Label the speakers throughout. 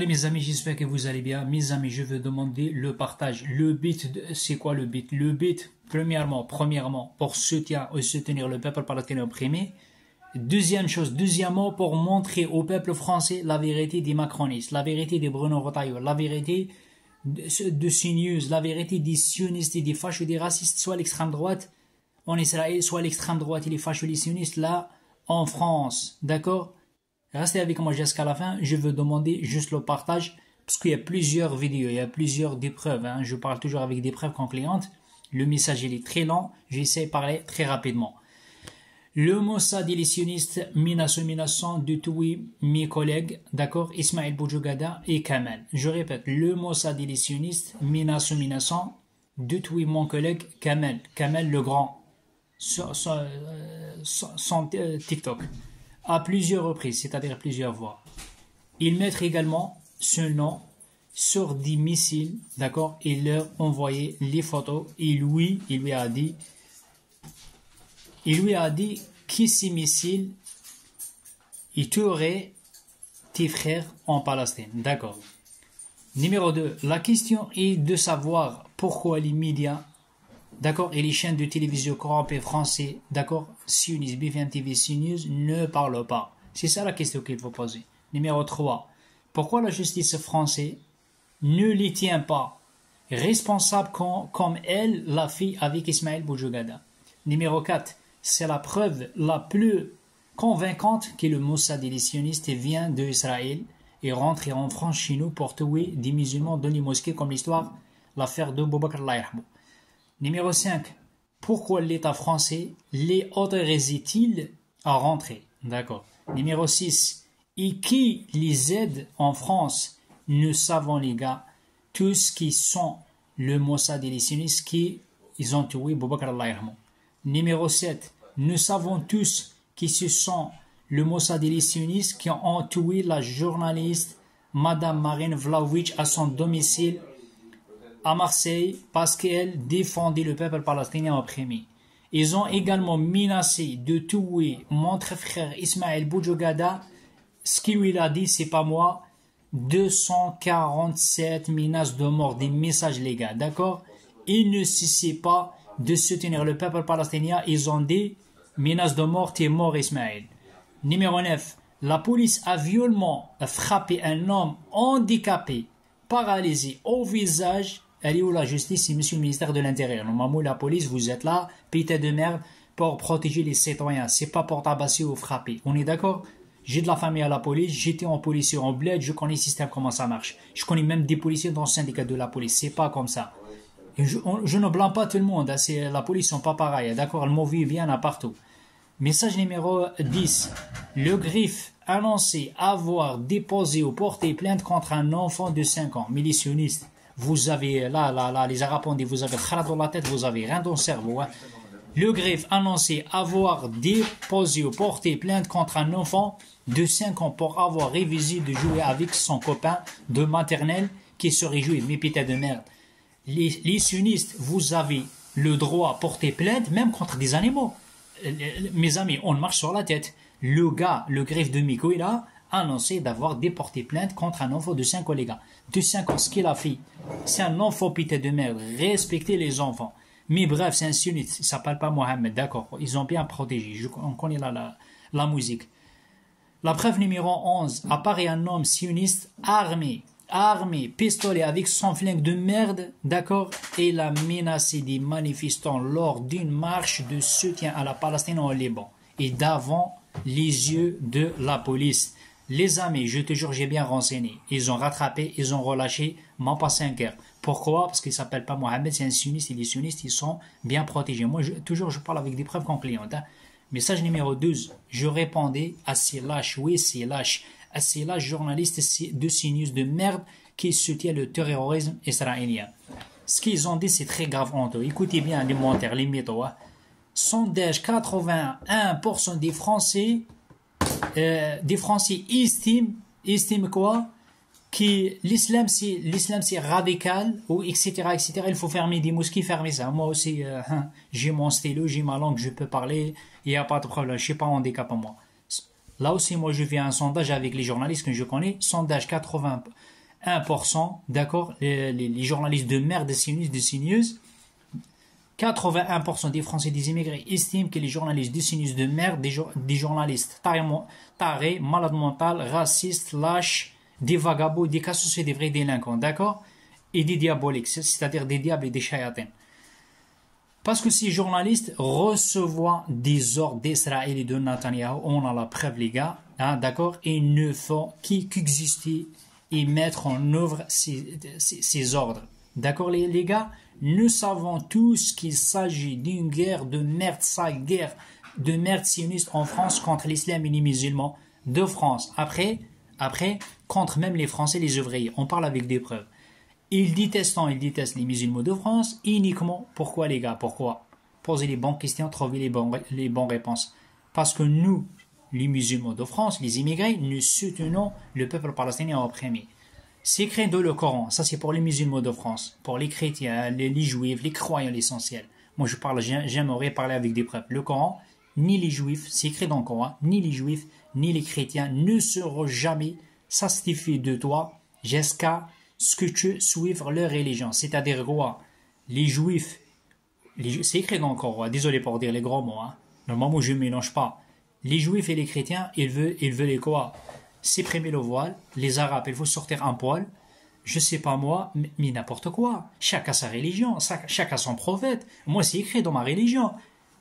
Speaker 1: Mes amis, j'espère que vous allez bien. Mes amis, je veux demander le partage. Le but, c'est quoi le but? Le but, premièrement, pour soutenir le peuple palestinien opprimé. Deuxièmement, pour montrer au peuple français la vérité des macronistes, la vérité des Bruno Retailleau, la vérité de CNews, la vérité des sionistes et des fachos, des racistes, soit l'extrême droite en Israël, soit l'extrême droite et les fachos, les sionistes là en France. D'accord? Restez avec moi jusqu'à la fin. Je veux demander juste le partage parce qu'il y a plusieurs vidéos, il y a plusieurs preuves. Je parle toujours avec des preuves concluantes. Le message il est très lent. J'essaie de parler très rapidement. Le Mossad et les sionistes menaçant de tuer mes collègues, d'accord, Ismaël Boujougada et Kamel. Je répète, le Mossad et les sionistes menaçant de tuer mon collègue Kamel le grand, son TikTok, à plusieurs reprises, c'est-à-dire plusieurs fois. Ils mettent également ce nom sur des missiles, d'accord, et leur envoyer les photos. Il lui a dit que ces missiles, ils tueraient tes frères en Palestine. D'accord. Numéro 2. La question est de savoir pourquoi les médias, d'accord, et les chaînes de télévision corrompées français, d'accord, sionistes, BFM TV, CNews, ne parlent pas. C'est ça la question qu'il faut poser. Numéro 3. Pourquoi la justice française ne les tient pas responsables comme elle l'a fait avec Ismaël Boujougada? Numéro 4. C'est la preuve la plus convaincante que le Mossad et les sionistes vient d'Israël et rentré en France chez nous pour tuer des musulmans dans les mosquées comme l'affaire de Boubacar Allah yarhamou. Numéro 5. Pourquoi l'État français les autorise-t-il à rentrer? D'accord. Numéro 6. Et qui les aide en France? Nous savons les gars, tous qui sont le Mossad et les sionistes qui ils ont tué Boubacar Allah yarhamou. Numéro 7. Nous savons tous que ce sont le Mossad et les sionistes qui ont tué la journaliste Madame Marine Vlaovic à son domicile à Marseille parce qu'elle défendait le peuple palestinien opprimé. Ils ont également menacé de tuer mon frère Ismaël Boujougada. Ce qu'il lui a dit, c'est pas moi. 247 menaces de mort, des messages légaux, d'accord? Il ne cessait pas de soutenir le peuple palestinien. Ils ont dit menace de mort, t'es mort Ismaël. Numéro 9. La police a violemment frappé un homme handicapé, paralysé au visage. Elle est où la justice? C'est monsieur le ministère de l'Intérieur. Normalement, la police, vous êtes là, pété de merde, pour protéger les citoyens. C'est pas pour tabasser ou frapper. On est d'accord? J'ai de la famille à la police, j'étais en policier en bled, je connais le système, comment ça marche. Je connais même des policiers dans le syndicat de la police. C'est pas comme ça. Je ne blâme pas tout le monde, la police sont pas pareils, d'accord, le mauvais vient à partout. Message numéro 10. Le griffe annoncé avoir déposé ou porté plainte contre un enfant de 5 ans, militionniste. Vous avez, là, les Arabes ont dit, vous avez khara dans la tête, vous avez rien dans le cerveau. Hein. Le greffe annonçait avoir déposé ou porté plainte contre un enfant de 5 ans pour avoir révisé de jouer avec son copain de maternelle qui se réjouit. Mais putain de merde. Les sionistes, vous avez le droit à porter plainte même contre des animaux. Mes amis, on marche sur la tête. Le gars, le greffe de Miko, il a annoncé d'avoir déporté plainte contre un enfant de 5 ans, les gars. De 5 ans, ce qu'il a fait, c'est un enfant putain de merde. Respectez les enfants. Mais bref, c'est un sioniste, il s'appelle pas Mohamed, d'accord. Ils ont bien protégé, on connaît la musique. La preuve numéro 11, apparaît un homme sioniste armé, pistolet avec son flingue de merde, d'accord, et il a menacé des manifestants lors d'une marche de soutien à la Palestine au Liban, et devant les yeux de la police. Les amis, je te jure, j'ai bien renseigné. Ils ont rattrapé, ils ont relâché, m'en pas 5 heures. Pourquoi? Parce qu'il ne s'appelle pas Mohamed, c'est un sioniste, et les sionistes, ils sont bien protégés. Moi, toujours, je parle avec des preuves concluantes. Hein. Message numéro 12, je répondais à ces lâches, oui, ces lâches, à ces lâches journalistes de CNews de merde qui soutiennent le terrorisme israélien. Ce qu'ils ont dit, c'est très grave en tout. Écoutez bien les commentaires, les métaux. Hein. Sondage, 81% des Français estiment quoi? Que l'islam c'est radical ou etc. Il faut fermer des mosquées, fermer ça. Moi aussi j'ai mon stylo, j'ai ma langue, je peux parler, il n'y a pas de problème, je suis pas handicapé à moi. Là aussi moi je fais un sondage avec les journalistes que je connais, sondage 81%, d'accord, les journalistes de merde, des CNews, 81% des Français, des immigrés estiment que les journalistes de CNews de merde, des journalistes tarés, malades mentaux, racistes, lâches, des vagabonds, des cassos et des vrais délinquants, d'accord, et des diaboliques, c'est-à-dire des diables et des chayatins. Parce que ces journalistes reçoivent des ordres d'Israël et de Netanyahou, on a la preuve les gars, hein, d'accord, et ne font qu'exister et mettre en œuvre ces ordres. D'accord les gars, nous savons tous qu'il s'agit d'une guerre de merde, sale guerre de merde sioniste en France contre l'islam et les musulmans de France. Après, contre même les Français, les ouvriers. On parle avec des preuves. Ils détestent les musulmans de France uniquement. Pourquoi les gars? Pourquoi? Posez les bonnes questions, trouvez les bonnes réponses. Parce que nous, les musulmans de France, les immigrés, nous soutenons le peuple palestinien en premier. C'est écrit dans le Coran, ça c'est pour les musulmans de France, pour les chrétiens, les juifs, les croyants l'essentiel. Moi j'aimerais parler avec des preuves. Le Coran, ni les juifs, c'est écrit dans le Coran, ni les juifs, ni les chrétiens ne seront jamais sanctifiés de toi jusqu'à ce que tu suives leur religion. C'est-à-dire quoi? Les juifs, c'est écrit dans le Coran, désolé pour dire les gros mots, hein. Normalement je ne mélange pas. Les juifs et les chrétiens, ils veulent quoi? Supprimer le voile, les arabes, il faut sortir un poil, je sais pas moi, mais n'importe quoi. Chacun sa religion, chacun son prophète. Moi, c'est écrit dans ma religion.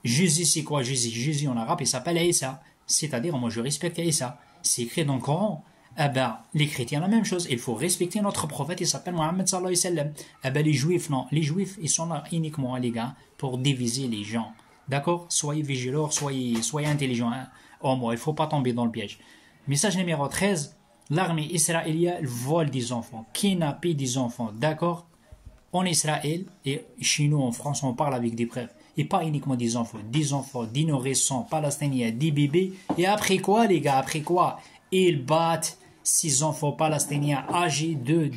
Speaker 1: Jésus, c'est quoi Jésus? Jésus en arabe, il s'appelle Issa. C'est-à-dire, moi, je respecte Issa. C'est écrit dans le Coran. Eh ben, les chrétiens, la même chose. Il faut respecter notre prophète, il s'appelle Mohammed sallallahu alayhi wa sallam. Eh ben, les juifs, non. Les juifs, ils sont là uniquement, les gars, pour diviser les gens. D'accord? Soyez vigilants, soyez intelligents. Hein? Oh, moi, il faut pas tomber dans le piège. Message numéro 13, l'armée israélienne vole des enfants, kidnappe des enfants, d'accord? En Israël et chez nous en France, on parle avec des preuves. Et pas uniquement des enfants, des nourrissons palestiniens, des bébés. Et après quoi, les gars, après quoi? Ils battent ces enfants palestiniens âgés de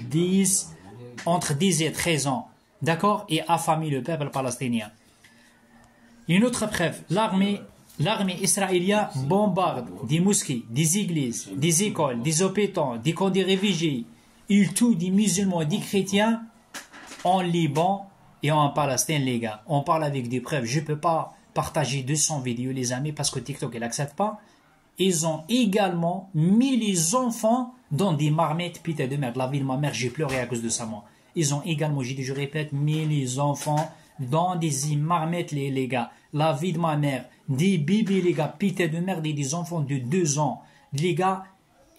Speaker 1: entre 10 et 13 ans, d'accord? Et affament le peuple palestinien. Une autre preuve, L'armée israélienne bombarde des mosquées, des églises, des écoles, des hôpitaux, des camps de réfugiés. Il tue des musulmans et des chrétiens en Liban et en Palestine, les gars. On parle avec des preuves. Je ne peux pas partager 200 vidéos, les amis, parce que TikTok ne l'accepte pas. Ils ont également mis les enfants dans des marmites. Putain de merde, la vie de ma mère, j'ai pleuré à cause de ça, moi. Ils ont également, je répète, mis les enfants dans des marmites, les gars. La vie de ma mère. Des bébés, les gars, putain de merde, et des enfants de 2 ans. Les gars,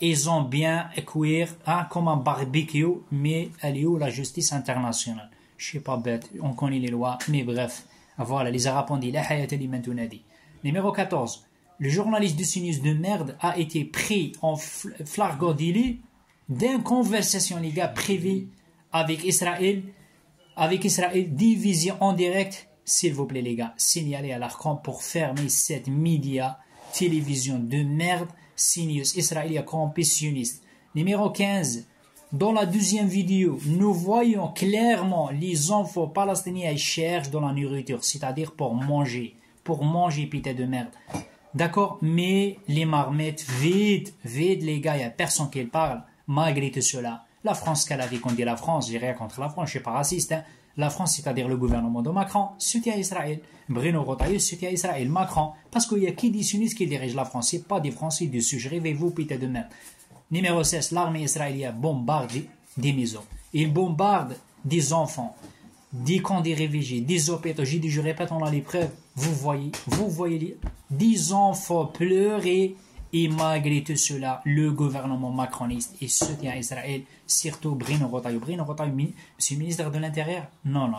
Speaker 1: ils ont bien cuire, hein, comme un barbecue, mais elle est où la justice internationale? Je sais pas bête, on connaît les lois, mais bref. Voilà, les Arabes ont dit, la hayat liman tunadi. Numéro 14. Le journaliste de CNews de merde a été pris en flagrant délit d'une conversation, les gars, privée avec Israël, divisée en direct. S'il vous plaît, les gars, signalez à l'ARCOM pour fermer cette média télévision de merde, CNews, israélien compétitioniste. Numéro 15. Dans la deuxième vidéo, nous voyons clairement les enfants palestiniens cherchent dans la nourriture, c'est-à-dire pour manger, putain de merde. D'accord? Mais les marmites vides, les gars, il n'y a personne qui parle, malgré tout cela. La France, qu'elle avait qu'on dit la France, j'ai rien contre la France, je ne suis pas raciste, hein. La France, c'est-à-dire le gouvernement de Macron, soutient Israël. Bruno Retailleau soutient Israël. Macron, parce qu'il y a qui des sionistes qui dirigent la France, c'est pas des Français dessus. Je réveille-vous, putain de merde. Numéro 16, l'armée israélienne bombarde des maisons. Il bombarde des enfants, des camps des réfugiés, des hôpitaux. Je répète, on a les preuves. Vous voyez des enfants pleurer. Et malgré tout cela, le gouvernement macroniste et soutient Israël, surtout Bruno Retailleau. Bruno Retailleau, monsieur le ministre de l'Intérieur? Non.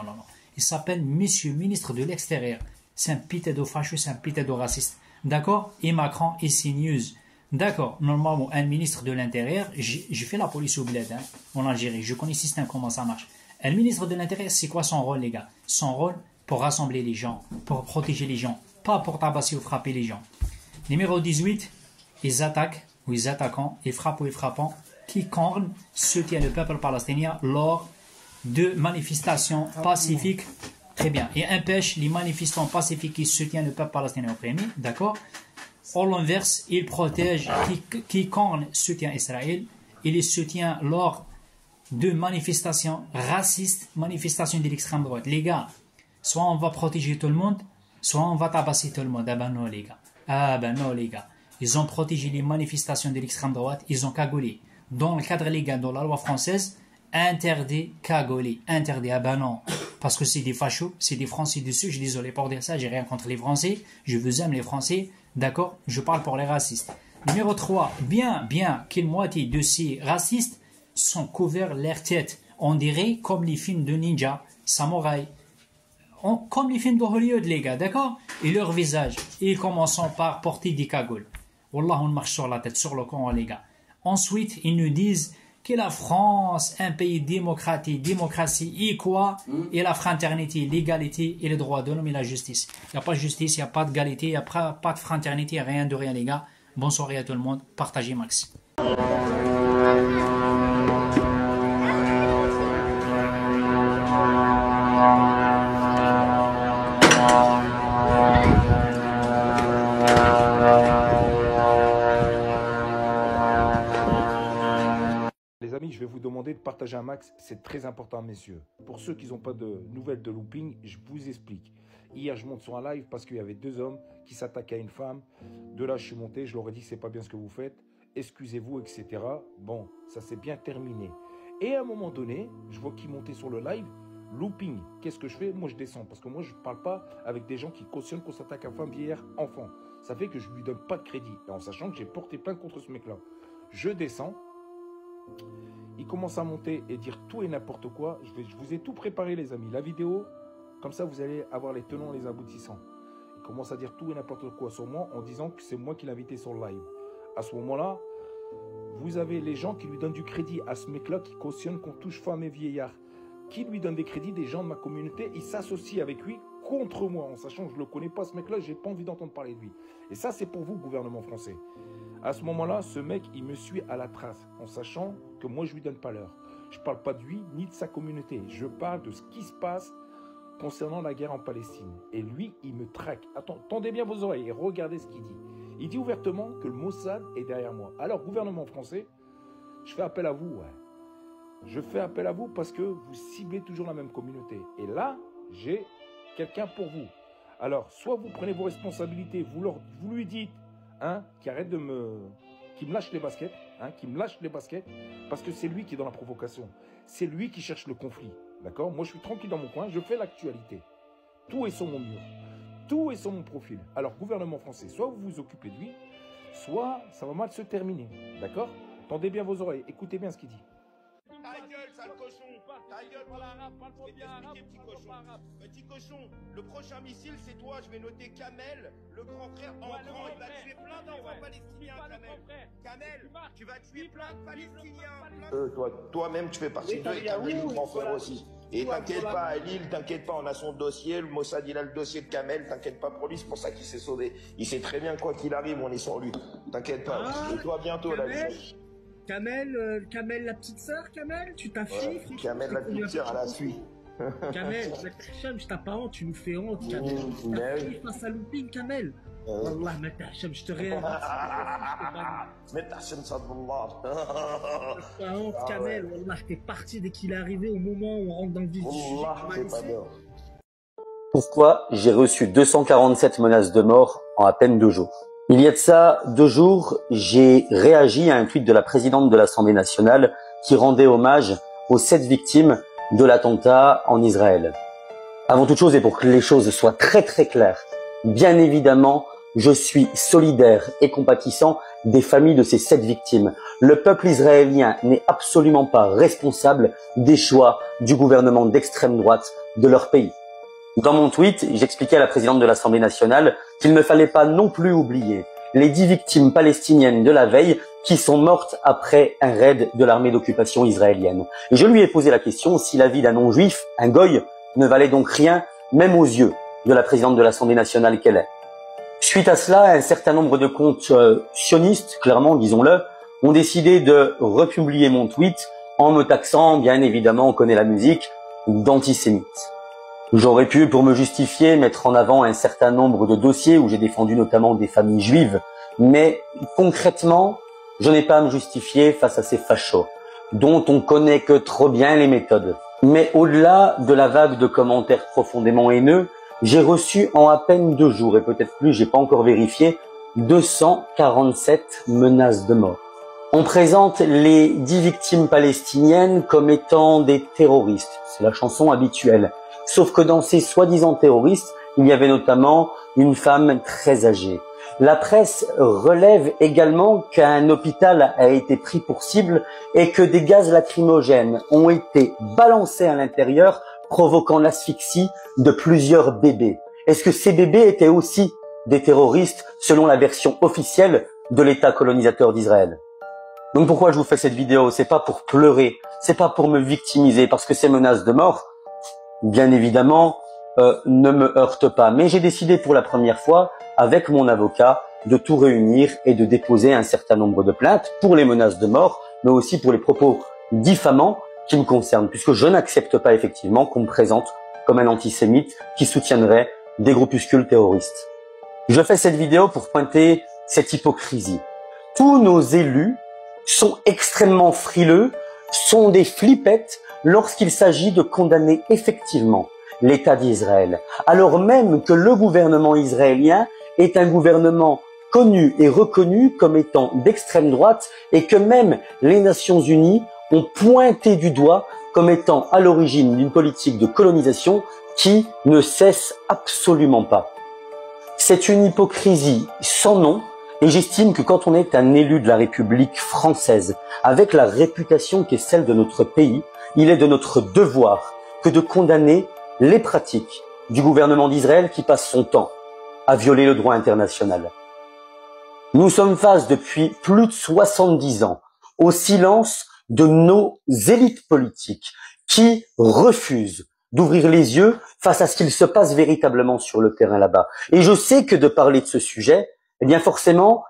Speaker 1: Il s'appelle monsieur le ministre de l'Extérieur. C'est un pétado facho, c'est un pétado raciste. D'accord? Et Macron et CNews. D'accord, normalement, un ministre de l'Intérieur, j'ai fait la police au bled, hein, en Algérie. Je connais le système, comment ça marche. Un ministre de l'Intérieur, c'est quoi son rôle, les gars? Son rôle, pour rassembler les gens, pour protéger les gens, pas pour tabasser ou frapper les gens. Numéro 18. Ils attaquent, ou ils attaquant, ils frappent ou ils frappant, quiconque soutient le peuple palestinien lors de manifestations pacifiques. Très bien. Et empêche les manifestants pacifiques qui soutiennent le peuple palestinien au premier. D'accord? En l'inverse, il protège quiconque soutient Israël. Il les soutient lors de manifestations racistes, manifestations de l'extrême droite. Les gars, soit on va protéger tout le monde, soit on va tabasser tout le monde. Ah ben non les gars. Ah ben non les gars. Ils ont protégé les manifestations de l'extrême droite, ils ont cagoulé. Dans le cadre légal, dans la loi française, interdit cagoler. Interdit. Ah ben non. Parce que c'est des fachos, c'est des Français dessus. Je suis désolé pour dire ça, j'ai rien contre les Français. Je vous aime les Français. D'accord? Je parle pour les racistes. Numéro 3. Bien qu'une moitié de ces racistes sont couverts leur tête. On dirait comme les films de ninja, samouraï. Comme les films de Hollywood, les gars, d'accord? Et leur visage. Et ils commencent par porter des cagoules. Wallah, on marche sur la tête, sur le con, les gars. Ensuite, ils nous disent que la France, un pays démocratique, démocratie et quoi? Et la fraternité, l'égalité et les droits de l'homme et la justice. Il n'y a pas de justice, il n'y a pas d'égalité, il n'y a pas de fraternité, rien de rien, les gars. Bonne soirée à tout le monde. Partagez max.
Speaker 2: Les amis, je vais vous demander de partager un max, c'est très important messieurs. Pour ceux qui n'ont pas de nouvelles de looping, je vous explique. Hier, je monte sur un live parce qu'il y avait deux hommes qui s'attaquaient à une femme. De là, je suis monté, je leur ai dit c'est pas bien ce que vous faites, excusez-vous, etc. Bon, ça s'est bien terminé. Et à un moment donné, je vois qu'ils montaient sur le live, looping. Qu'est-ce que je fais? Moi, je descends parce que moi, je ne parle pas avec des gens qui cautionnent qu'on s'attaque à femme, vieillard, enfant. Ça fait que je ne lui donne pas de crédit. Et en sachant que j'ai porté plainte contre ce mec-là. Je descends. Il commence à monter et dire tout et n'importe quoi. Je vous ai tout préparé, les amis. La vidéo, comme ça, vous allez avoir les tenants et les aboutissants. Il commence à dire tout et n'importe quoi sur moi en disant que c'est moi qui l'ai invité sur le live. À ce moment-là, vous avez les gens qui lui donnent du crédit à ce mec-là qui cautionne qu'on touche femmes et vieillards. Qui lui donne des crédits, des gens de ma communauté. Il s'associe avec lui contre moi en sachant que je ne le connais pas, ce mec-là. Je n'ai pas envie d'entendre parler de lui. Et ça, c'est pour vous, gouvernement français. À ce moment-là, ce mec, il me suit à la trace, en sachant que moi, je ne lui donne pas l'heure. Je ne parle pas de lui, ni de sa communauté. Je parle de ce qui se passe concernant la guerre en Palestine. Et lui, il me traque. Attends, tendez bien vos oreilles et regardez ce qu'il dit. Il dit ouvertement que le Mossad est derrière moi. Alors, gouvernement français, je fais appel à vous, ouais. Je fais appel à vous parce que vous ciblez toujours la même communauté. Et là, j'ai quelqu'un pour vous. Alors, soit vous prenez vos responsabilités, vous lui dites, hein, qui arrête qui me lâche les baskets, hein, qui me lâche les baskets, parce que c'est lui qui est dans la provocation. C'est lui qui cherche le conflit, d'accord? Moi, je suis tranquille dans mon coin, je fais l'actualité. Tout est sur mon mur, tout est sur mon profil. Alors, gouvernement français, soit vous vous occupez de lui, soit ça va mal se terminer, d'accord? Tendez bien vos oreilles, écoutez bien ce qu'il dit.
Speaker 3: Ta gueule, sale cochon! Ta gueule, je vais t'expliquer, petit cochon. Petit cochon, le prochain missile, c'est toi. Je vais noter Kamel, le grand frère en grand. Il va tuer plein d'enfants palestiniens, Kamel. Kamel, tu vas tuer plein de Palestiniens. Toi-même, tu fais partie d'eux et Kamel, le grand frère aussi. Et t'inquiète pas, Alil, t'inquiète pas, on a son dossier. Le Mossad, il a le dossier de Kamel. T'inquiète pas pour lui, c'est pour ça qu'il s'est sauvé. Il sait très bien, quoi qu'il arrive, on est sur lui. T'inquiète pas. Et toi, bientôt, là.
Speaker 4: Kamel, la petite sœur, Kamel, tu t'affiches.
Speaker 3: Ouais, Kamel, la petite sœur, elle la suit.
Speaker 4: Kamel, je t'ai pas honte, tu nous fais honte, Kamel. Tu t'affiches face à Looping, Kamel. Wallah, Matahcham, je te réinvite.
Speaker 3: Matahcham, sadallah.
Speaker 4: T'as honte, Kamel, Wallah, t'es parti dès qu'il est arrivé au moment où on rentre dans le vif du sujet.
Speaker 5: Pourquoi j'ai reçu 247 menaces de mort en à peine 2 jours? Il y a de ça 2 jours, j'ai réagi à un tweet de la présidente de l'Assemblée nationale qui rendait hommage aux 7 victimes de l'attentat en Israël. Avant toute chose, et pour que les choses soient très très claires, bien évidemment, je suis solidaire et compatissant des familles de ces 7 victimes. Le peuple israélien n'est absolument pas responsable des choix du gouvernement d'extrême droite de leur pays. Dans mon tweet, j'expliquais à la présidente de l'Assemblée nationale qu'il ne fallait pas non plus oublier les 10 victimes palestiniennes de la veille qui sont mortes après un raid de l'armée d'occupation israélienne. Et je lui ai posé la question si la vie d'un non-juif, un goy, ne valait donc rien, même aux yeux de la présidente de l'Assemblée nationale qu'elle est. Suite à cela, un certain nombre de comptes sionistes, clairement, disons-le, ont décidé de republier mon tweet en me taxant, bien évidemment, on connaît la musique, d'antisémite. J'aurais pu, pour me justifier, mettre en avant un certain nombre de dossiers où j'ai défendu notamment des familles juives, mais concrètement, je n'ai pas à me justifier face à ces fachos. dont on connaît que trop bien les méthodes. Mais au-delà de la vague de commentaires profondément haineux, j'ai reçu en à peine 2 jours, et peut-être plus, j'ai pas encore vérifié, 247 menaces de mort. On présente les 10 victimes palestiniennes comme étant des terroristes. C'est la chanson habituelle. Sauf que dans ces soi-disant terroristes, il y avait notamment une femme très âgée. La presse relève également qu'un hôpital a été pris pour cible et que des gaz lacrymogènes ont été balancés à l'intérieur, provoquant l'asphyxie de plusieurs bébés. Est-ce que ces bébés étaient aussi des terroristes selon la version officielle de l'État colonisateur d'Israël? Donc pourquoi je vous fais cette vidéo? C'est pas pour pleurer, c'est pas pour me victimiser, parce que ces menaces de mort, bien évidemment, ne me heurtent pas. Mais j'ai décidé pour la première fois, avec mon avocat, de tout réunir et de déposer un certain nombre de plaintes pour les menaces de mort, mais aussi pour les propos diffamants qui me concernent, puisque je n'accepte pas effectivement qu'on me présente comme un antisémite qui soutiendrait des groupuscules terroristes. Je fais cette vidéo pour pointer cette hypocrisie. Tous nos élus sont extrêmement frileux, sont des flippettes lorsqu'il s'agit de condamner effectivement l'État d'Israël, alors même que le gouvernement israélien est un gouvernement connu et reconnu comme étant d'extrême droite et que même les Nations Unies ont pointé du doigt comme étant à l'origine d'une politique de colonisation qui ne cesse absolument pas. C'est une hypocrisie sans nom et j'estime que quand on est un élu de la République française, avec la réputation qui est celle de notre pays, il est de notre devoir que de condamner les pratiques du gouvernement d'Israël qui passe son temps à violer le droit international. Nous sommes face depuis plus de 70 ans au silence de nos élites politiques qui refusent d'ouvrir les yeux face à ce qu'il se passe véritablement sur le terrain là-bas. Et je sais que de parler de ce sujet, eh bien forcément,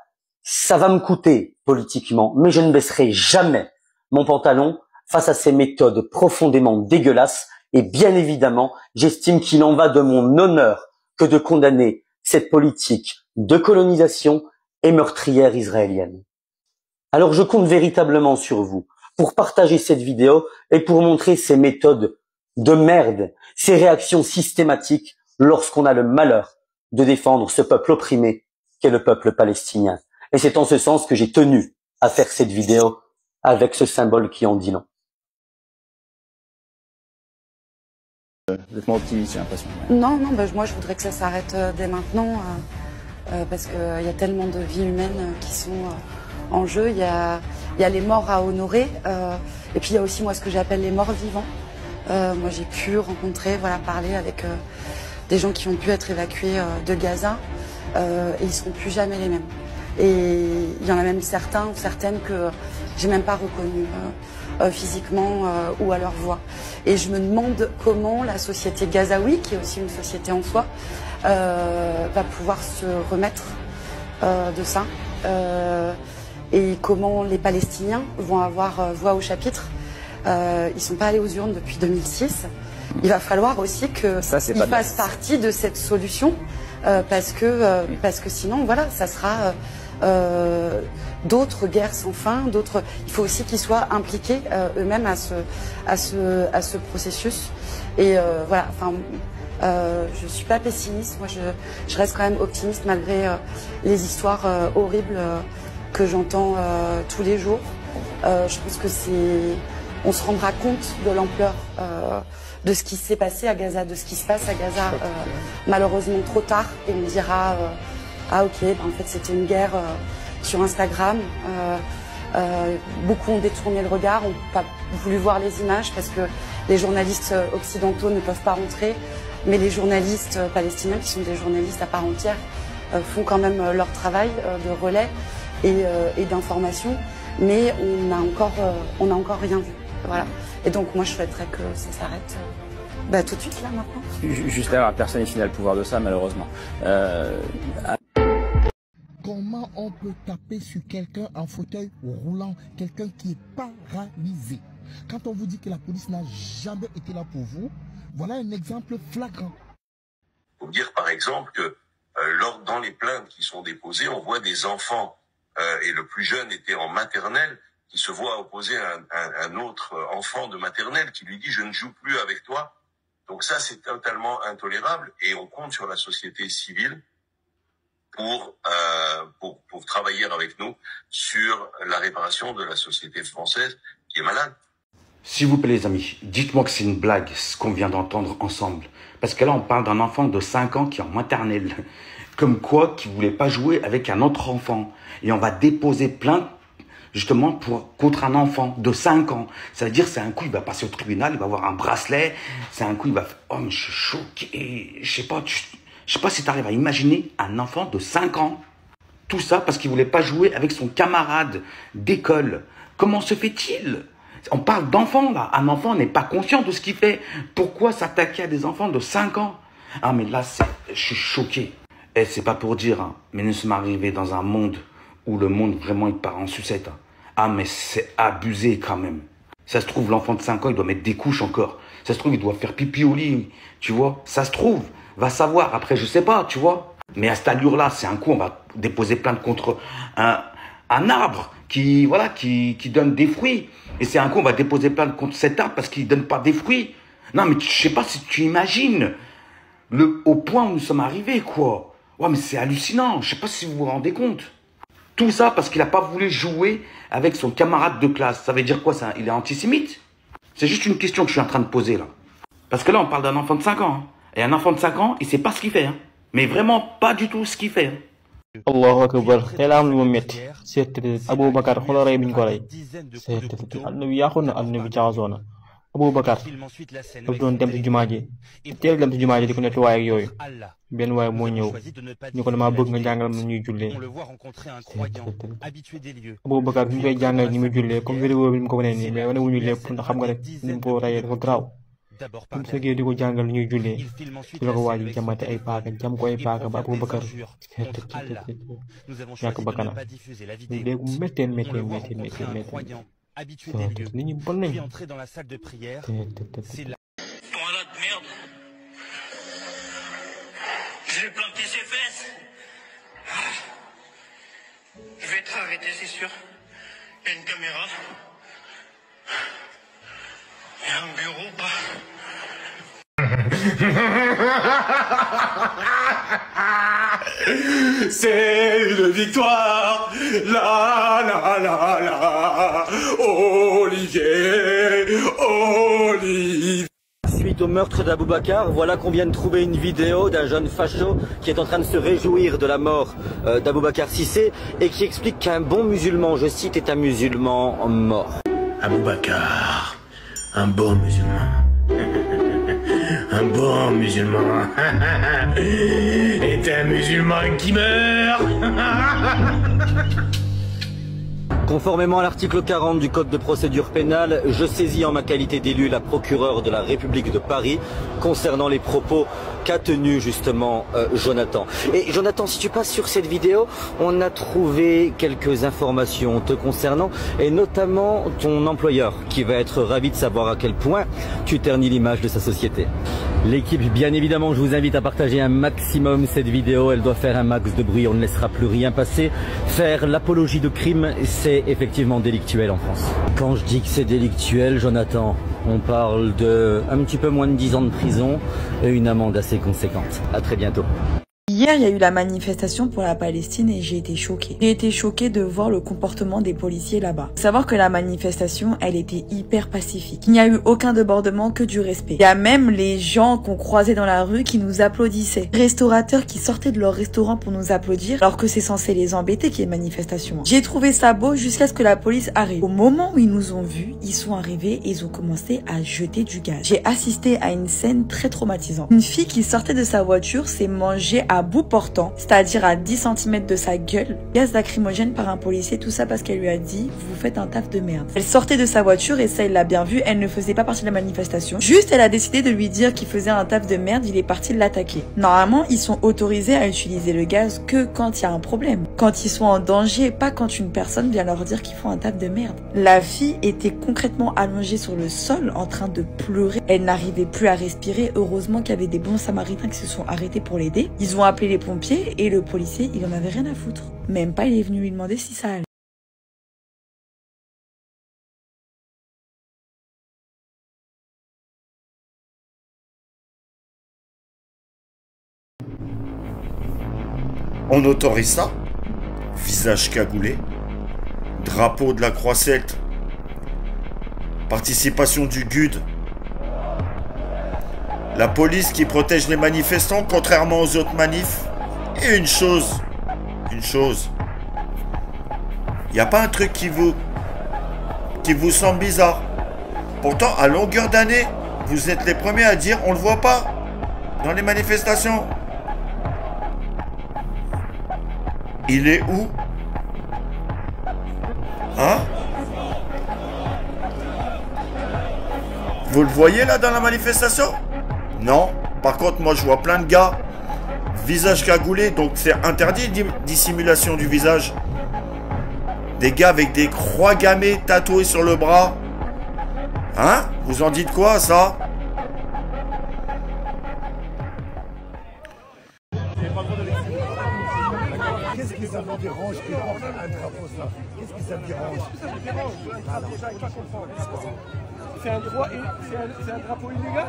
Speaker 5: ça va me coûter politiquement, mais je ne baisserai jamais mon pantalon face à ces méthodes profondément dégueulasses. Et bien évidemment, j'estime qu'il en va de mon honneur que de condamner cette politique de colonisation et meurtrière israélienne. Alors je compte véritablement sur vous pour partager cette vidéo et pour montrer ces méthodes de merde, ces réactions systématiques lorsqu'on a le malheur de défendre ce peuple opprimé qu'est le peuple palestinien. Et c'est en ce sens que j'ai tenu à faire cette vidéo avec ce symbole qui en dit long.
Speaker 6: Vous êtes moins optimiste, j'ai l'impression.
Speaker 7: Non, moi je voudrais que ça s'arrête dès maintenant, parce qu'il y a tellement de vies humaines qui sont en jeu. Il y a les morts à honorer, et puis il y a aussi moi ce que j'appelle les morts vivants. Moi j'ai pu rencontrer, parler avec des gens qui ont pu être évacués de Gaza, et ils seront plus jamais les mêmes. Et il y en a même certains ou certaines que j'ai même pas reconnus physiquement ou à leur voix. Et je me demande comment la société gazaoui, qui est aussi une société en soi, va pouvoir se remettre de ça. Et comment les Palestiniens vont avoir voix au chapitre. Ils sont pas allés aux urnes depuis 2006. Il va falloir aussi qu'ils fassent partie de cette solution, parce que sinon, ça sera d'autres guerres sans fin, il faut aussi qu'ils soient impliqués eux-mêmes à ce processus. Et je suis pas pessimiste, moi je reste quand même optimiste malgré les histoires horribles que j'entends tous les jours. Je pense que on se rendra compte de l'ampleur de ce qui s'est passé à Gaza, de ce qui se passe à Gaza, malheureusement trop tard, et on dira ah ok, en fait c'était une guerre sur Instagram. Beaucoup ont détourné le regard, ont pas voulu voir les images parce que les journalistes occidentaux ne peuvent pas rentrer, mais les journalistes palestiniens, qui sont des journalistes à part entière, font quand même leur travail de relais et d'information, mais on n'a encore rien vu. Voilà. Et donc moi je souhaiterais que ça s'arrête tout de suite là maintenant.
Speaker 6: Juste là, personne n'est fini à le pouvoir de ça malheureusement.
Speaker 8: Comment on peut taper sur quelqu'un en fauteuil roulant, quelqu'un qui est paralysé? Quand on vous dit que la police n'a jamais été là pour vous, voilà un exemple flagrant.
Speaker 9: Il faut dire par exemple que dans les plaintes qui sont déposées, on voit des enfants, et le plus jeune était en maternelle, qui se voit opposer un autre enfant de maternelle qui lui dit « je ne joue plus avec toi ». Donc ça, c'est totalement intolérable et on compte sur la société civile pour travailler avec nous sur la réparation de la société française qui est malade.
Speaker 2: S'il vous plaît les amis, dites-moi que c'est une blague ce qu'on vient d'entendre ensemble. Parce que là on parle d'un enfant de 5 ans qui est en maternelle. Comme quoi qui voulait pas jouer avec un autre enfant. Et on va déposer plainte justement contre un enfant de 5 ans. Ça veut dire c'est un coup il va passer au tribunal, il va avoir un bracelet. C'est un coup il va faire « Oh mais je suis choqué ». Je sais pas si tu arrives à imaginer un enfant de 5 ans. Tout ça parce qu'il voulait pas jouer avec son camarade d'école. Comment se fait-il ? On parle d'enfants là. Un enfant n'est pas conscient de ce qu'il fait. Pourquoi s'attaquer à des enfants de 5 ans? Ah mais là, je suis choqué. Et c'est pas pour dire, hein, mais nous sommes arrivés dans un monde où le monde vraiment il part en sucette. Hein. Ah mais c'est abusé quand même. Ça se trouve, l'enfant de 5 ans, il doit mettre des couches encore. Ça se trouve, il doit faire pipi au lit. Tu vois? Ça se trouve. Va savoir. Après, je sais pas, tu vois? Mais à cette allure-là, c'est un coup, on va déposer plainte contre un arbre qui donne des fruits. Et c'est un coup, on va déposer plainte contre cet arbre parce qu'il donne pas des fruits. Non, mais je sais pas si tu imagines au point où nous sommes arrivés, quoi. Ouais, mais c'est hallucinant. Je sais pas si vous vous rendez compte. Tout ça parce qu'il a pas voulu jouer avec son camarade de classe. Ça veut dire quoi, ça? Il est antisémite? C'est juste une question que je suis en train de poser, là. Parce que là, on parle d'un enfant de 5 ans. Hein. Et un enfant de 5 ans, il sait pas ce qu'il fait. Hein. Mais vraiment pas du tout ce qu'il fait. Hein.
Speaker 10: Allahu akbar tey la am lu ma metti seet Aboubacar xoolal rey biñ ko rey seet àdduna bi yàqu na àdduna bi jaxasoo na Aboubacar daf doon dem ci jumaa ji teel dem ci jumaa ji di ko nettoyé ak yooyu benn waaye moo ñëw ñu ko damaa bëgg nga jàngal ma ñuy jullee Aboubacar bi ñu koy jàngal ñi muy jullee comme vidéo bi mu ko wanee nii mais wane wuñu lépp ndax xam nga rek ni mu ko reyee dafa garaaw bu fekkee di ko jàngal ñuy jullee ci la ko waaj jamate ay paaka jam ko ay paaka ba Aboubacar ñàkk bakkanam ñu dégg méttee nit ñi bon nañ
Speaker 11: Je vais planter ses fesses. Je vais être arrêté, c'est sûr. Il y a une caméra. Il y a un bureau, pas.
Speaker 12: C'est une victoire. La la la la. Olivier.
Speaker 5: Suite au meurtre d'Aboubacar, voilà qu'on vient de trouver une vidéo d'un jeune facho qui est en train de se réjouir de la mort d'Aboubacar Cissé et qui explique qu'un bon musulman, je cite, est un musulman mort.
Speaker 12: Aboubacar, un bon musulman. Un bon musulman. Est un musulman qui meurt.
Speaker 5: Conformément à l'article 40 du Code de procédure pénale, je saisis en ma qualité d'élu la procureure de la République de Paris concernant les propos qu'a tenus justement Jonathan. Et Jonathan, si tu passes sur cette vidéo, on a trouvé quelques informations te concernant et notamment ton employeur qui va être ravi de savoir à quel point tu ternis l'image de sa société. L'équipe, bien évidemment, je vous invite à partager un maximum cette vidéo. Elle doit faire un max de bruit, on ne laissera plus rien passer. Faire l'apologie de crime, c'est effectivement délictuel en France. Quand je dis que c'est délictuel, Jonathan, on parle de un petit peu moins de 10 ans de prison et une amende assez conséquente. À très bientôt.
Speaker 13: Hier, il y a eu la manifestation pour la Palestine et j'ai été choquée. J'ai été choquée de voir le comportement des policiers là-bas. Faut savoir que la manifestation, elle était hyper pacifique. Il n'y a eu aucun débordement, que du respect. Il y a même les gens qu'on croisait dans la rue qui nous applaudissaient. Restaurateurs qui sortaient de leur restaurant pour nous applaudir alors que c'est censé les embêter qu'il y ait une manifestation. J'ai trouvé ça beau jusqu'à ce que la police arrive. Au moment où ils nous ont vus, ils sont arrivés et ils ont commencé à jeter du gaz. J'ai assisté à une scène très traumatisante. Une fille qui sortait de sa voiture s'est mangée à bout portant, c'est-à-dire à 10 cm de sa gueule, gaz lacrymogène par un policier, tout ça parce qu'elle lui a dit « vous faites un taf de merde ». Elle sortait de sa voiture et ça il l'a bien vu, elle ne faisait pas partie de la manifestation. Juste elle a décidé de lui dire qu'il faisait un taf de merde, il est parti l'attaquer. Normalement ils sont autorisés à utiliser le gaz que quand il y a un problème, quand ils sont en danger, pas quand une personne vient leur dire qu'ils font un taf de merde. La fille était concrètement allongée sur le sol en train de pleurer, elle n'arrivait plus à respirer. Heureusement qu'il y avait des bons samaritains qui se sont arrêtés pour l'aider. Ils ont appelé les pompiers et le policier, il en avait rien à foutre. Même pas, il est venu lui demander si ça allait.
Speaker 14: On autorise ça? Visage cagoulé, drapeau de la croix celte, participation du GUD, la police qui protège les manifestants contrairement aux autres manifs. Et une chose, il n'y a pas un truc qui vous semble bizarre. Pourtant, à longueur d'année, vous êtes les premiers à dire on le voit pas dans les manifestations. Il est où? Hein? Vous le voyez là dans la manifestation? Non. Par contre, moi je vois plein de gars, visage cagoulé, donc c'est interdit dissimulation du visage. Des gars avec des croix gammées tatouées sur le bras. Hein? Vous en dites quoi, ça?
Speaker 15: Qu'est-ce qui ça vous dérange qu'il porte un drapeau là? Qu'est-ce qui ça me dérange?
Speaker 16: C'est un drapeau illégal?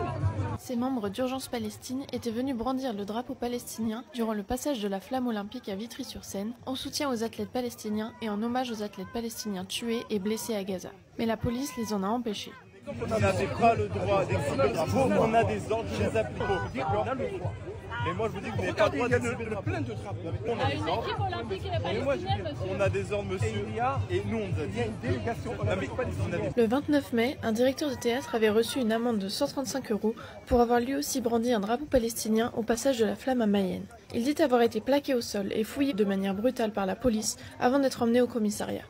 Speaker 17: Ces membres d'Urgence Palestine étaient venus brandir le drapeau palestinien durant le passage de la flamme olympique à Vitry-sur-Seine, en soutien aux athlètes palestiniens et en hommage aux athlètes palestiniens tués et blessés à Gaza. Mais la police les en a empêchés.
Speaker 3: On n'avait pas le droit d'exhiber le drapeau, on a des ordres, je les applique. On a le droit. Mais moi je vous dis que vous n'avez pas le droit d'exhiber le drapeau. On a des ordres. On a des ordres, monsieur. Et nous on nous a dit. Il y a une délégation.
Speaker 17: Le 29 mai, un directeur de théâtre avait reçu une amende de 135 € pour avoir lui aussi brandi un drapeau palestinien au passage de la flamme à Mayenne. Il dit avoir été plaqué au sol et fouillé de manière brutale par la police avant d'être emmené au commissariat.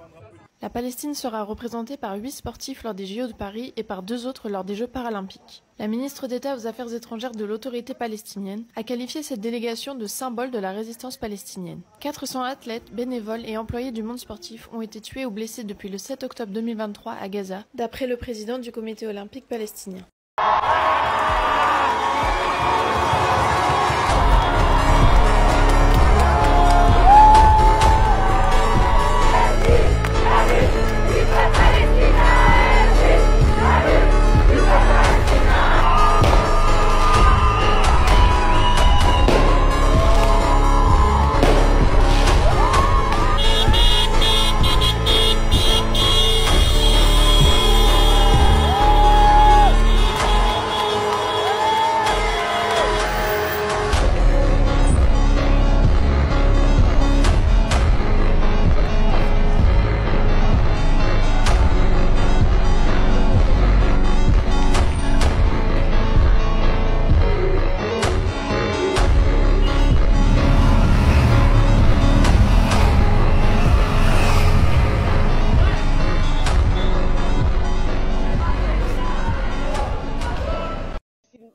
Speaker 17: La Palestine sera représentée par 8 sportifs lors des JO de Paris et par 2 autres lors des Jeux paralympiques. La ministre d'État aux Affaires étrangères de l'autorité palestinienne a qualifié cette délégation de symbole de la résistance palestinienne. 400 athlètes, bénévoles et employés du monde sportif ont été tués ou blessés depuis le 7 octobre 2023 à Gaza, d'après le président du comité olympique palestinien.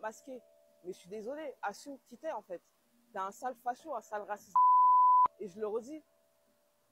Speaker 18: Masqué. Mais je suis désolé, assume qui t'es en fait. T'es un sale facho, un sale raciste. Et je le redis.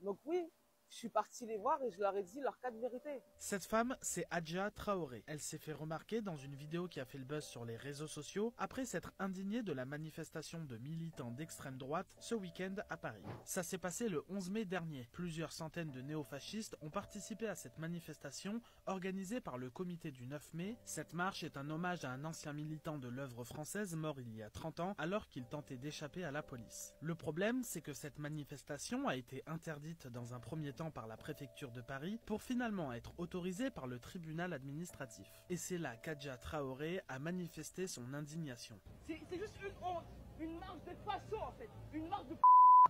Speaker 18: Donc oui, je suis parti les voir et je leur ai dit leur cas de vérité.
Speaker 19: Cette femme, c'est Adja Traoré. Elle s'est fait remarquer dans une vidéo qui a fait le buzz sur les réseaux sociaux après s'être indignée de la manifestation de militants d'extrême droite ce week-end à Paris. Ça s'est passé le 11 mai dernier. Plusieurs centaines de néofascistes ont participé à cette manifestation organisée par le comité du 9 mai. Cette marche est un hommage à un ancien militant de l'œuvre française mort il y a 30 ans alors qu'il tentait d'échapper à la police. Le problème, c'est que cette manifestation a été interdite dans un premier temps par la préfecture de Paris pour finalement être autorisée par le tribunal administratif. Et c'est là qu'Adja Traoré a manifesté son indignation.
Speaker 16: C'est juste une honte, une marche de façon en fait, une marche de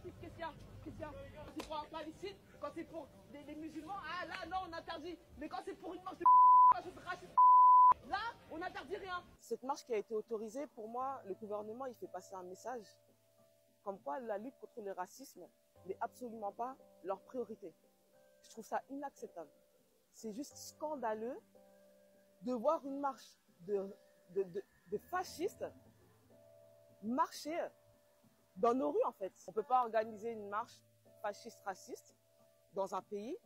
Speaker 16: qu'est-ce qu'il y a? Quand c'est pour la Palestine, quand c'est pour des musulmans, ah là non on interdit, mais quand c'est pour une marche de raciste, là on interdit rien.
Speaker 18: Cette marche qui a été autorisée, pour moi, le gouvernement il fait passer un message comme quoi la lutte contre le racisme n'est absolument pas leur priorité. Je trouve ça inacceptable. C'est juste scandaleux de voir une marche de fascistes marcher dans nos rues en fait. On ne peut pas organiser une marche fasciste-raciste dans un pays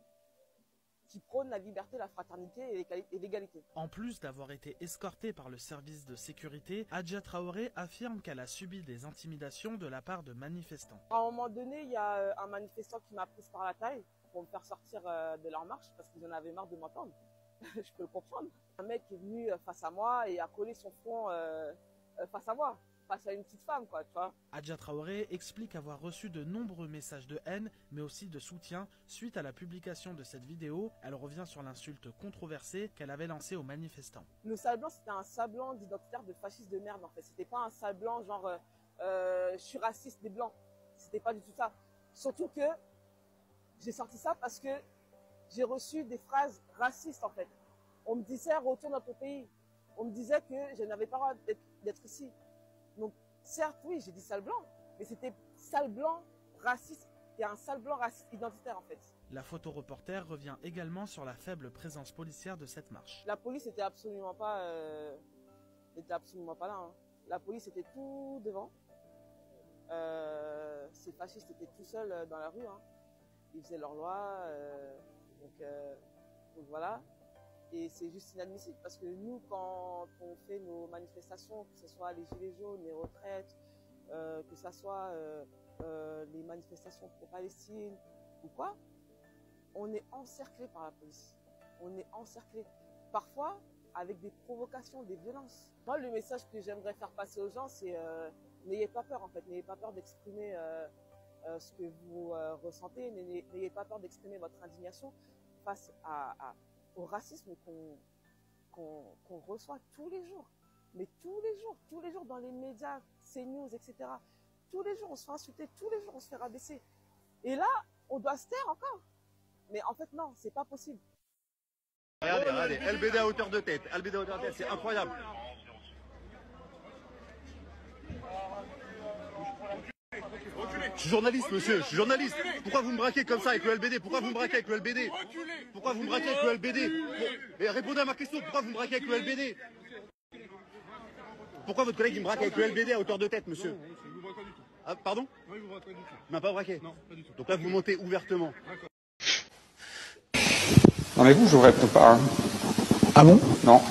Speaker 18: qui prône la liberté, la fraternité et l'égalité.
Speaker 19: En plus d'avoir été escortée par le service de sécurité, Adja Traoré affirme qu'elle a subi des intimidations de la part de manifestants.
Speaker 18: À un moment donné, il y a un manifestant qui m'a prise par la taille pour me faire sortir de leur marche parce qu'ils en avaient marre de m'entendre. Je peux le comprendre. Un mec est venu face à moi et a collé son front face à moi. face à une petite femme, quoi, tu vois.
Speaker 19: Adja Traoré explique avoir reçu de nombreux messages de haine, mais aussi de soutien. Suite à la publication de cette vidéo, elle revient sur l'insulte controversée qu'elle avait lancée aux manifestants.
Speaker 18: Le sale blanc, c'était un sale blanc d'identitaire de fasciste de merde, en fait. C'était pas un sale blanc genre je suis raciste des blancs. C'était pas du tout ça. Surtout que j'ai sorti ça parce que j'ai reçu des phrases racistes, en fait. On me disait retourne dans ton pays. On me disait que je n'avais pas le droit d'être ici. Donc, certes, oui, j'ai dit sale blanc, mais c'était sale blanc raciste et un sale blanc raciste identitaire, en fait.
Speaker 19: La photoreporter revient également sur la faible présence policière de cette marche.
Speaker 18: La police était absolument pas là. Hein. La police était tout devant. Ces fascistes étaient tout seuls dans la rue. Hein. Ils faisaient leur loi. Donc voilà. Et c'est juste inadmissible parce que nous, quand on fait nos manifestations, que ce soit les gilets jaunes, les retraites, que ce soit les manifestations pro-Palestine ou quoi, on est encerclé par la police. On est encerclé. Parfois, avec des provocations, des violences. Moi, le message que j'aimerais faire passer aux gens, c'est n'ayez pas peur, en fait. N'ayez pas peur d'exprimer ce que vous ressentez. N'ayez pas peur d'exprimer votre indignation face au racisme qu'on reçoit tous les jours. Mais tous les jours dans les médias, CNews, etc. Tous les jours, on se fait insulter, tous les jours, on se fait rabaisser. Et là, on doit se taire encore. Mais en fait, non, c'est pas possible.
Speaker 20: Regardez, LBD à hauteur de tête. LBD à hauteur de tête, c'est incroyable. Je suis journaliste, monsieur, je suis journaliste. Pourquoi vous me braquez comme ça avec le LBD? Pourquoi vous me braquez avec le LBD? Pourquoi vous me braquez avec le LBD? Mais répondez à ma question, pourquoi vous me braquez avec le LBD? Pourquoi votre collègue il me braque avec le LBD à hauteur de tête, monsieur? Ah, pardon? Oui, vous braquez pas du tout. Il m'a pas braqué? Non, pas du tout. Donc là, vous montez ouvertement.
Speaker 21: Non mais vous, je vous réponds pas. Hein.
Speaker 20: Ah bon?
Speaker 21: Non.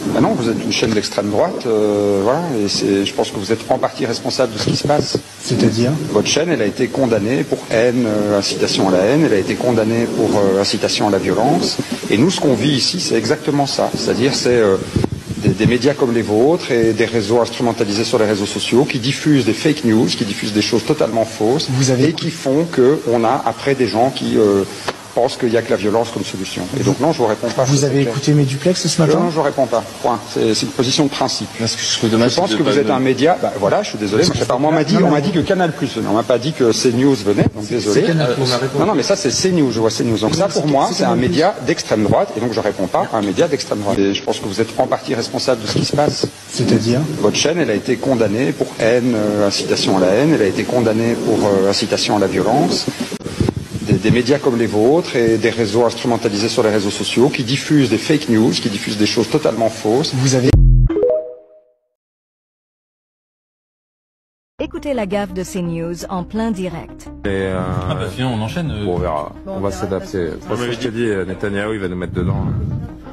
Speaker 21: Ben non, vous êtes une chaîne d'extrême droite, voilà, et je pense que vous êtes en partie responsable de ce qui se passe.
Speaker 20: C'est-à-dire?
Speaker 21: Votre chaîne, elle a été condamnée pour haine, incitation à la haine, elle a été condamnée pour incitation à la violence, et nous, ce qu'on vit ici, c'est exactement ça. C'est-à-dire, c'est des médias comme les vôtres et des réseaux instrumentalisés sur les réseaux sociaux qui diffusent des fake news, qui diffusent des choses totalement fausses, et qui font qu'on a après des gens qui pense qu'il n'y a que la violence comme solution. Et donc non, je vous réponds pas.
Speaker 20: Vous avez écouté mes duplex ce matin?
Speaker 21: Non, je ne réponds pas. Point. C'est une position de principe.
Speaker 20: Parce que je pense
Speaker 21: que vous êtes un média. Bah, voilà, je suis désolé. Moi, on m'a dit que Canal+ venait. On m'a pas dit que CNews venait. Donc désolé. Non, mais ça c'est CNews. Je vois CNews. Donc ça, pour moi, c'est un média d'extrême droite. Et donc je ne réponds pas à un média d'extrême droite. Et je pense que vous êtes en partie responsable de ce qui se passe.
Speaker 20: C'est-à-dire?
Speaker 21: Votre chaîne, elle a été condamnée pour haine, incitation à la haine. Elle a été condamnée pour incitation à la violence. Des médias comme les vôtres et des réseaux instrumentalisés sur les réseaux sociaux qui diffusent des fake news, qui diffusent des choses totalement fausses.
Speaker 20: Vous avez...
Speaker 22: Écoutez la gaffe de CNews en plein direct.
Speaker 23: Ah bah sinon on enchaîne.
Speaker 24: Bon, on verra. On va s'adapter. Parce que je t'ai dit, Netanyahou il va nous mettre dedans.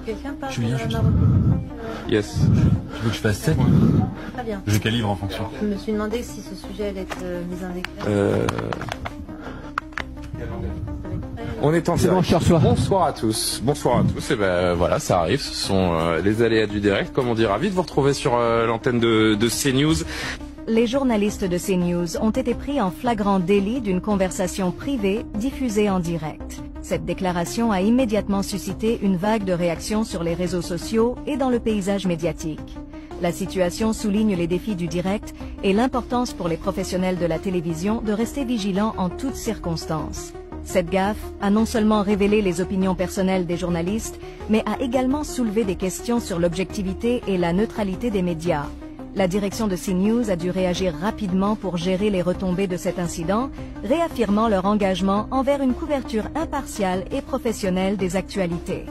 Speaker 22: Je suis bien,
Speaker 24: Yes.
Speaker 23: Tu veux que je fasse 7?
Speaker 22: Très bien.
Speaker 23: Je calibre en fonction.
Speaker 22: Je me suis demandé si ce sujet allait être mis en éclair.
Speaker 24: On est en direct. Bonsoir à tous. Bonsoir à tous. Et ben voilà, ça arrive. Ce sont les aléas du direct, comme on dit. Ravi de vous retrouver sur l'antenne de CNews.
Speaker 22: Les journalistes de CNews ont été pris en flagrant délit d'une conversation privée diffusée en direct. Cette déclaration a immédiatement suscité une vague de réactions sur les réseaux sociaux et dans le paysage médiatique. La situation souligne les défis du direct et l'importance pour les professionnels de la télévision de rester vigilants en toutes circonstances. Cette gaffe a non seulement révélé les opinions personnelles des journalistes, mais a également soulevé des questions sur l'objectivité et la neutralité des médias. La direction de CNews a dû réagir rapidement pour gérer les retombées de cet incident, réaffirmant leur engagement envers une couverture impartiale et professionnelle des actualités.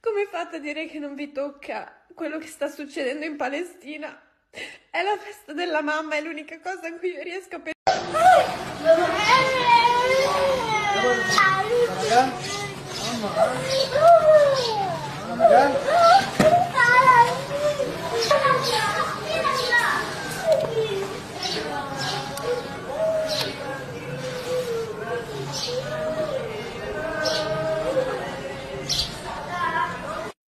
Speaker 17: Come fate a dire che non vi tocca quello che sta succedendo in Palestina? È la festa della mamma, è l'unica cosa a cui io riesco a pensare.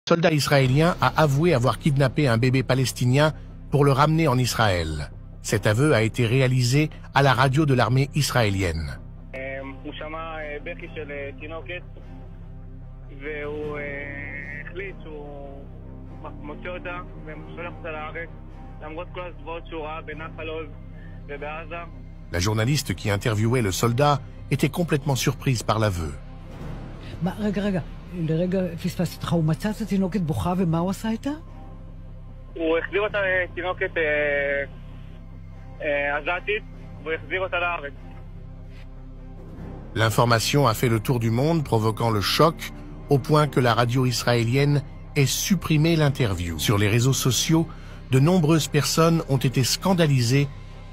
Speaker 1: Un soldat israélien a avoué avoir kidnappé un bébé palestinien pour le ramener en Israël. Cet aveu a été réalisé à la radio de l'armée israélienne. La journaliste qui interviewait le soldat était complètement surprise par l'aveu.
Speaker 4: לרגע פספסתי אותך, הוא מצא את התינוקת בוכה ומה הוא עשה איתה?
Speaker 6: הוא החזיר אותה לתינוקת עזתית והוא החזיר אותה לארץ.
Speaker 1: L'information a fait le tour du monde, provoquant le choc, au point que la radio israélienne ait supprimé l'interview. Sur les réseaux sociaux, de nombreuses personnes ont été scandalisées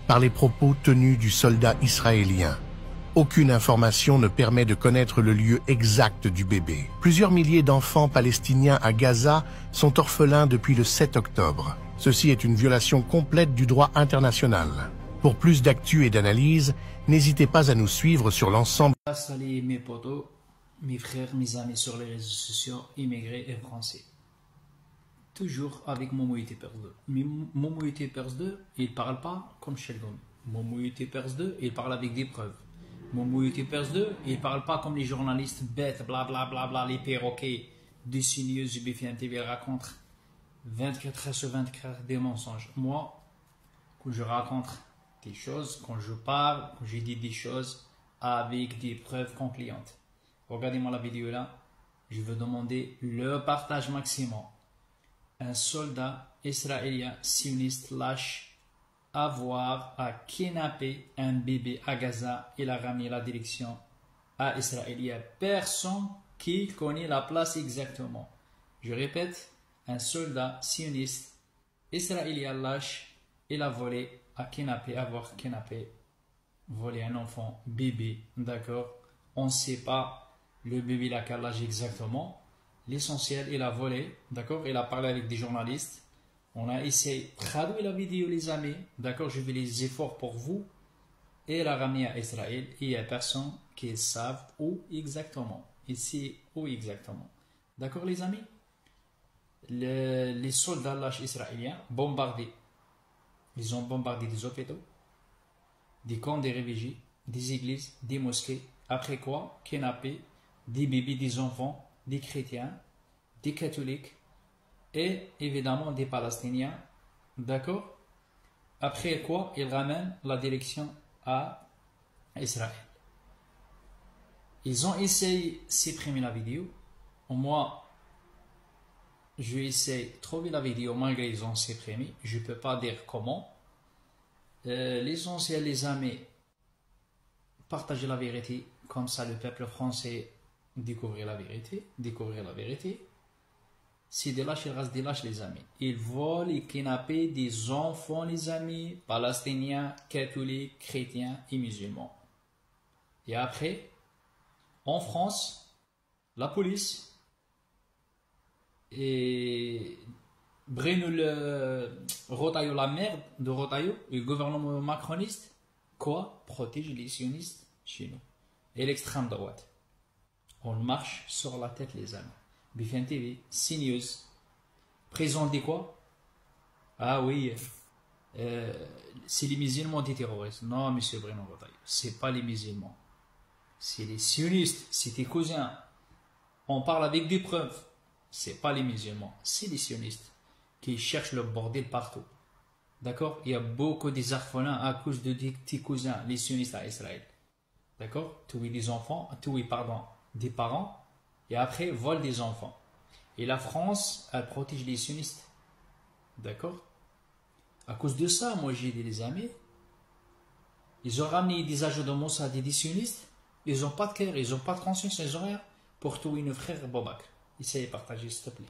Speaker 1: par les propos tenus du soldat israélien. Aucune information ne permet de connaître le lieu exact du bébé. Plusieurs milliers d'enfants palestiniens à Gaza sont orphelins depuis le 7 octobre. Ceci est une violation complète du droit international. Pour plus d'actu et d'analyse, n'hésitez pas à nous suivre sur l'ensemble.
Speaker 7: Salut mes potos, mes frères, mes amis sur les réseaux sociaux, immigrés et français. Toujours avec Momo Pers 2. Mais Momo Pers 2, il parle pas comme Sheldon. Momo Pers 2, il parle avec des preuves. Momo Pers 2, il parle pas comme les journalistes bêtes, blablabla, bla, bla, bla, les perroquets de CNews, du BFM TV racontent 24 heures sur 24 des mensonges. Moi, quand je raconte des choses, quand je parle, quand je dis des choses avec des preuves concluantes. Regardez-moi la vidéo là, je veux demander le partage maximum. Un soldat israélien sioniste lâche avoir à kidnapper un bébé à Gaza et l'a ramené la direction à Israël. Il n'y a personne qui connaît la place exactement. Je répète, un soldat sioniste israélien lâche et l'a volé à kidnapper, avoir kidnappé, volé un enfant, bébé, d'accord. On ne sait pas le bébé il a quel âge exactement. L'essentiel, il a volé, d'accord. Il a parlé avec des journalistes. On a essayé de traduire la vidéo, les amis. D'accord, je fais les efforts pour vous. Et la ramener à Israël. Et il n'y a personne qui savent où exactement. Ici, où exactement. D'accord, les amis? Les soldats lâches israéliens bombardés. Ils ont bombardé des hôpitaux, des camps des réfugiés, des églises, des mosquées. Après quoi, kidnappé des bébés, des enfants, des chrétiens, des catholiques. Et évidemment des Palestiniens, d'accord? Après quoi, ils ramènent la direction à Israël. Ils ont essayé de supprimer la vidéo. Moi, je vais essayer de trouver la vidéo malgré qu'ils ont supprimé. Je ne peux pas dire comment. L'essentiel, les amis, partagez la vérité. Comme ça, le peuple français découvrir la vérité. C'est des lâches, il reste des lâches, les amis. Ils volent et kidnappent des enfants, les amis, palestiniens, catholiques, chrétiens et musulmans. Et après, en France, la police et Rotaillot, la merde de Rotaillot, le gouvernement macroniste, quoi? Protège les sionistes chez nous. Et l'extrême droite. On marche sur la tête, les amis. BFM TV, CNews, présenté quoi? Ah oui, c'est les musulmans des terroristes. Non, monsieur Bruno Rotaillot, c'est pas les musulmans. C'est les sionistes, c'est tes cousins. On parle avec des preuves. C'est pas les musulmans, c'est les sionistes qui cherchent le bordel partout. D'accord? Il y a beaucoup des orphelins à cause de tes cousins, les sionistes à Israël. D'accord? Tuer des enfants, des parents. Et après, vole des enfants. Et la France, elle protège les sionistes. D'accord? À cause de ça, moi j'ai dit les amis, ils ont ramené des agents de Mossad et des sionistes, ils n'ont pas de cœur, ils n'ont pas de conscience, ils n'ont rien pour tuer nos frères Bobak. Essayez de partager, s'il te plaît.